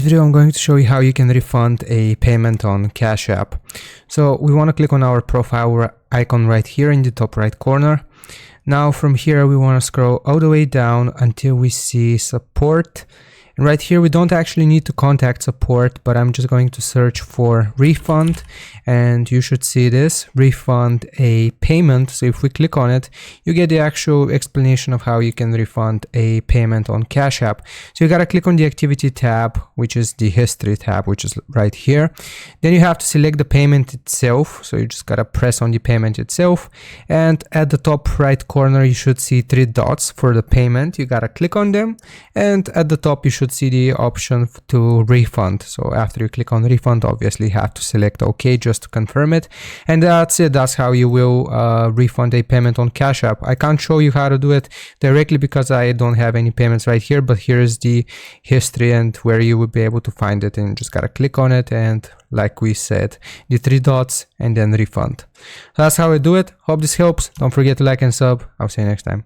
video I'm going to show you how you can refund a payment on Cash App. So we want to click on our profile icon right here in the top right corner. Now from here we want to scroll all the way down until we see support. And right here we don't actually need to contact support, but I'm just going to search for refund, and you should see this refund a payment. So if we click on it, you get the actual explanation of how you can refund a payment on Cash App. So you gotta click on the activity tab, which is the history tab, which is right here. Then you have to select the payment itself. So you just gotta press on the payment itself, and at the top right corner you should see 3 dots for the payment. You gotta click on them, and at the top you should see the option to refund. So after you click on refund, obviously you have to select OK just to confirm it, and that's it. That's how you will refund a payment on Cash App. I can't show you how to do it directly because I don't have any payments right here, but here's the history and where you will be able to find it, and you just gotta click on it, and like we said, the 3 dots and then refund. That's how I do it. Hope this helps. Don't forget to like and sub. I'll see you next time.